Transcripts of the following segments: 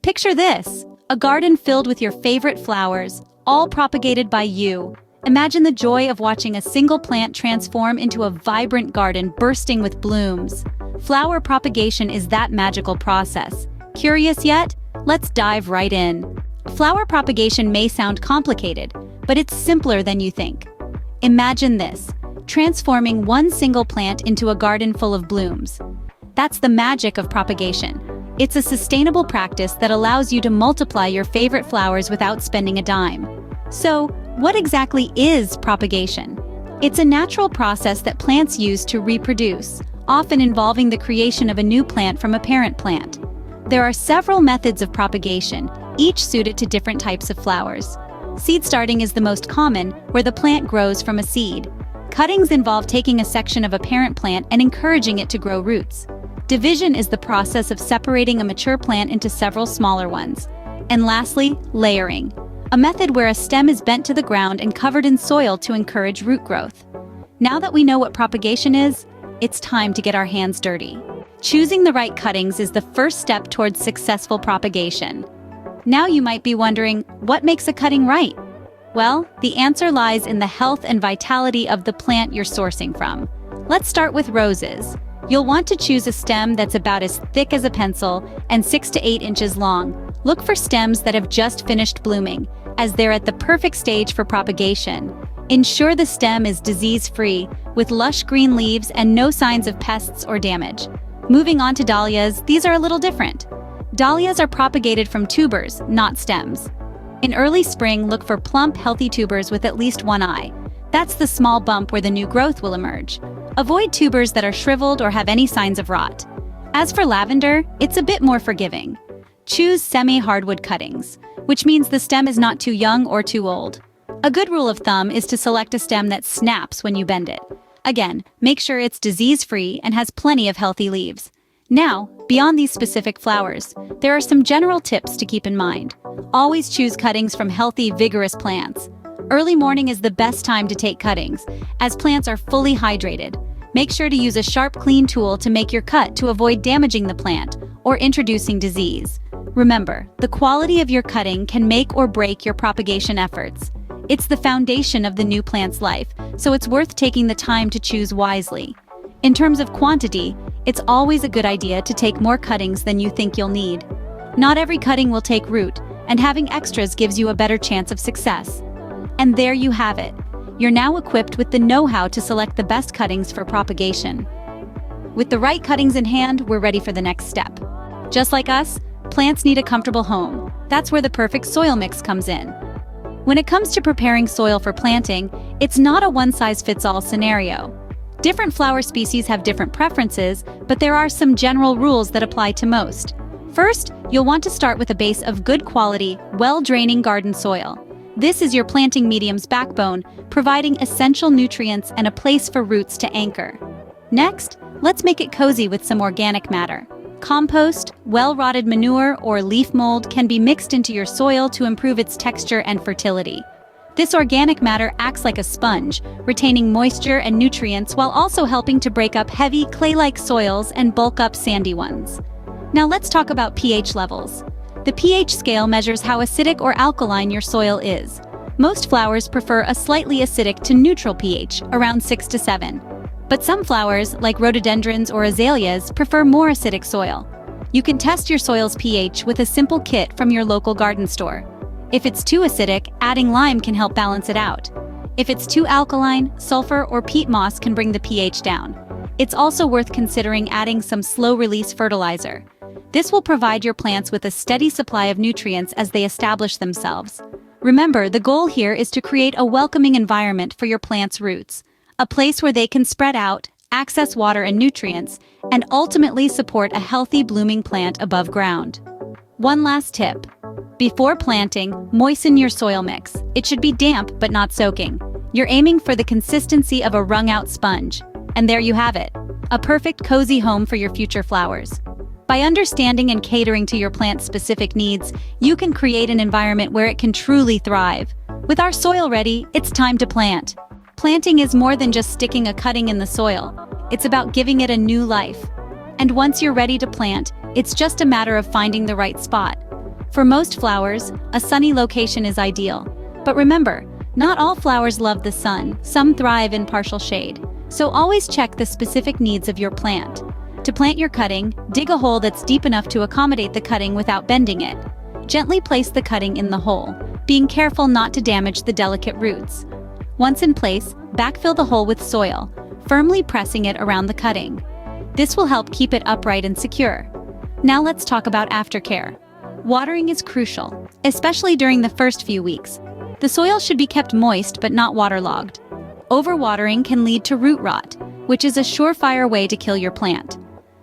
Picture this, a garden filled with your favorite flowers, all propagated by you. Imagine the joy of watching a single plant transform into a vibrant garden bursting with blooms. Flower propagation is that magical process. Curious yet? Let's dive right in. Flower propagation may sound complicated, but it's simpler than you think. Imagine this, transforming one single plant into a garden full of blooms. That's the magic of propagation. It's a sustainable practice that allows you to multiply your favorite flowers without spending a dime. So, what exactly is propagation? It's a natural process that plants use to reproduce, often involving the creation of a new plant from a parent plant. There are several methods of propagation, each suited to different types of flowers. Seed starting is the most common, where the plant grows from a seed. Cuttings involve taking a section of a parent plant and encouraging it to grow roots. Division is the process of separating a mature plant into several smaller ones. And lastly, layering, a method where a stem is bent to the ground and covered in soil to encourage root growth. Now that we know what propagation is, it's time to get our hands dirty. Choosing the right cuttings is the first step towards successful propagation. Now you might be wondering, what makes a cutting right? Well, the answer lies in the health and vitality of the plant you're sourcing from. Let's start with roses. You'll want to choose a stem that's about as thick as a pencil and 6 to 8 inches long. Look for stems that have just finished blooming, as they're at the perfect stage for propagation. Ensure the stem is disease-free, with lush green leaves and no signs of pests or damage. Moving on to dahlias, these are a little different. Dahlias are propagated from tubers, not stems. In early spring, look for plump, healthy tubers with at least one eye. That's the small bump where the new growth will emerge. Avoid tubers that are shriveled or have any signs of rot. As for lavender, it's a bit more forgiving. Choose semi-hardwood cuttings, which means the stem is not too young or too old. A good rule of thumb is to select a stem that snaps when you bend it. Again, make sure it's disease-free and has plenty of healthy leaves. Now, beyond these specific flowers, there are some general tips to keep in mind. Always choose cuttings from healthy, vigorous plants. Early morning is the best time to take cuttings, as plants are fully hydrated. Make sure to use a sharp, clean tool to make your cut to avoid damaging the plant or introducing disease. Remember, the quality of your cutting can make or break your propagation efforts. It's the foundation of the new plant's life, so it's worth taking the time to choose wisely. In terms of quantity, it's always a good idea to take more cuttings than you think you'll need. Not every cutting will take root, and having extras gives you a better chance of success. And there you have it. You're now equipped with the know-how to select the best cuttings for propagation. With the right cuttings in hand, we're ready for the next step. Just like us, plants need a comfortable home. That's where the perfect soil mix comes in. When it comes to preparing soil for planting, it's not a one-size-fits-all scenario. Different flower species have different preferences, but there are some general rules that apply to most. First, you'll want to start with a base of good quality, well-draining garden soil. This is your planting medium's backbone, providing essential nutrients and a place for roots to anchor. Next, let's make it cozy with some organic matter. Compost, well-rotted manure, or leaf mold can be mixed into your soil to improve its texture and fertility. This organic matter acts like a sponge, retaining moisture and nutrients while also helping to break up heavy, clay-like soils and bulk up sandy ones. Now let's talk about pH levels. The pH scale measures how acidic or alkaline your soil is. Most flowers prefer a slightly acidic to neutral pH, around 6 to 7. But some flowers, like rhododendrons or azaleas, prefer more acidic soil. You can test your soil's pH with a simple kit from your local garden store. If it's too acidic, adding lime can help balance it out. If it's too alkaline, sulfur or peat moss can bring the pH down. It's also worth considering adding some slow-release fertilizer. This will provide your plants with a steady supply of nutrients as they establish themselves. Remember, the goal here is to create a welcoming environment for your plant's roots, a place where they can spread out, access water and nutrients, and ultimately support a healthy blooming plant above ground. One last tip. Before planting, moisten your soil mix. It should be damp but not soaking. You're aiming for the consistency of a wrung-out sponge. And there you have it, a perfect cozy home for your future flowers. By understanding and catering to your plant's specific needs, you can create an environment where it can truly thrive. With our soil ready, it's time to plant. Planting is more than just sticking a cutting in the soil. It's about giving it a new life. And once you're ready to plant, it's just a matter of finding the right spot. For most flowers, a sunny location is ideal. But remember, not all flowers love the sun, some thrive in partial shade. So always check the specific needs of your plant. To plant your cutting, dig a hole that's deep enough to accommodate the cutting without bending it. Gently place the cutting in the hole, being careful not to damage the delicate roots. Once in place, backfill the hole with soil, firmly pressing it around the cutting. This will help keep it upright and secure. Now let's talk about aftercare. Watering is crucial, especially during the first few weeks. The soil should be kept moist but not waterlogged. Overwatering can lead to root rot, which is a surefire way to kill your plant.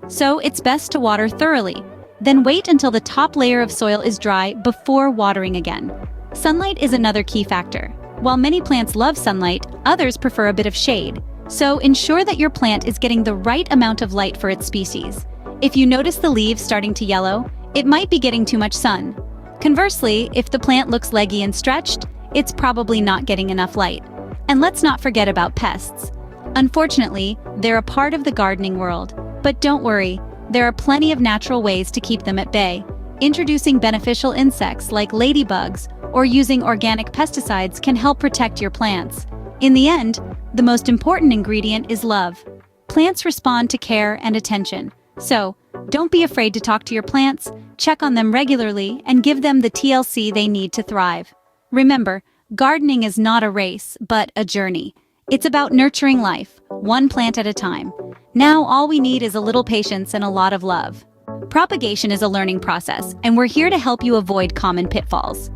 So it's best to water thoroughly, then wait until the top layer of soil is dry before watering again. Sunlight is another key factor. While many plants love sunlight, others prefer a bit of shade. So ensure that your plant is getting the right amount of light for its species. If you notice the leaves starting to yellow, it might be getting too much sun. Conversely, if the plant looks leggy and stretched, it's probably not getting enough light. And let's not forget about pests. Unfortunately, they're a part of the gardening world. But don't worry, there are plenty of natural ways to keep them at bay. Introducing beneficial insects like ladybugs or using organic pesticides can help protect your plants. In the end, the most important ingredient is love. Plants respond to care and attention. So, don't be afraid to talk to your plants, check on them regularly, and give them the TLC they need to thrive. Remember, gardening is not a race, but a journey. It's about nurturing life, one plant at a time. Now all we need is a little patience and a lot of love. Propagation is a learning process, and we're here to help you avoid common pitfalls.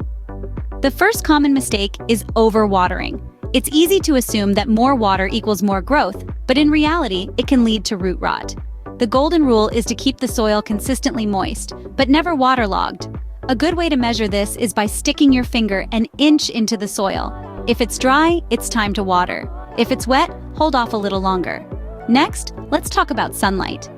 The first common mistake is overwatering. It's easy to assume that more water equals more growth, but in reality, it can lead to root rot. The golden rule is to keep the soil consistently moist, but never waterlogged. A good way to measure this is by sticking your finger an inch into the soil. If it's dry, it's time to water. If it's wet, hold off a little longer. Next, let's talk about sunlight.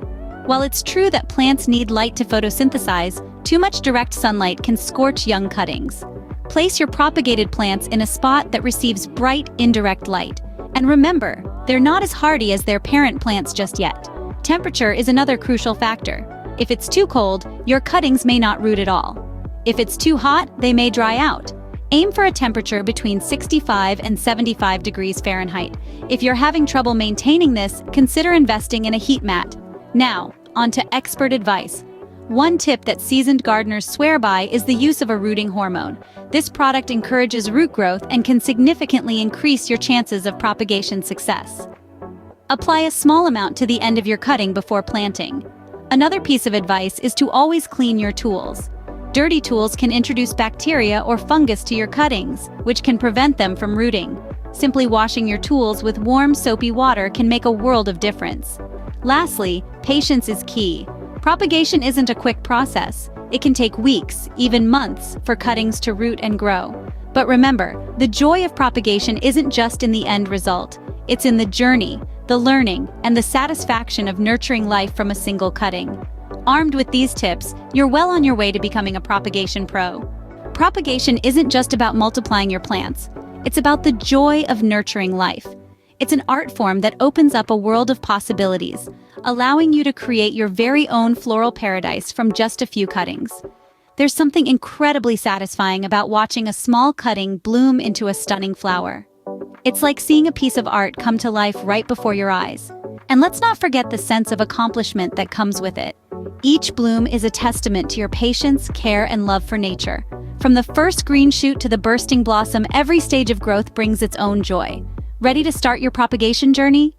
While it's true that plants need light to photosynthesize, too much direct sunlight can scorch young cuttings. Place your propagated plants in a spot that receives bright, indirect light. And remember, they're not as hardy as their parent plants just yet. Temperature is another crucial factor. If it's too cold, your cuttings may not root at all. If it's too hot, they may dry out. Aim for a temperature between 65 and 75 degrees Fahrenheit. If you're having trouble maintaining this, consider investing in a heat mat. Now, on to expert advice. One tip that seasoned gardeners swear by is the use of a rooting hormone. This product encourages root growth and can significantly increase your chances of propagation success. Apply a small amount to the end of your cutting before planting. Another piece of advice is to always clean your tools. Dirty tools can introduce bacteria or fungus to your cuttings, which can prevent them from rooting. Simply washing your tools with warm, soapy water can make a world of difference. Lastly, patience is key. Propagation isn't a quick process. It can take weeks, even months, for cuttings to root and grow. But remember, the joy of propagation isn't just in the end result. It's in the journey, the learning, and the satisfaction of nurturing life from a single cutting. Armed with these tips, you're well on your way to becoming a propagation pro. Propagation isn't just about multiplying your plants. It's about the joy of nurturing life. It's an art form that opens up a world of possibilities, allowing you to create your very own floral paradise from just a few cuttings. There's something incredibly satisfying about watching a small cutting bloom into a stunning flower. It's like seeing a piece of art come to life right before your eyes. And let's not forget the sense of accomplishment that comes with it. Each bloom is a testament to your patience, care, and love for nature. From the first green shoot to the bursting blossom, every stage of growth brings its own joy. Ready to start your propagation journey?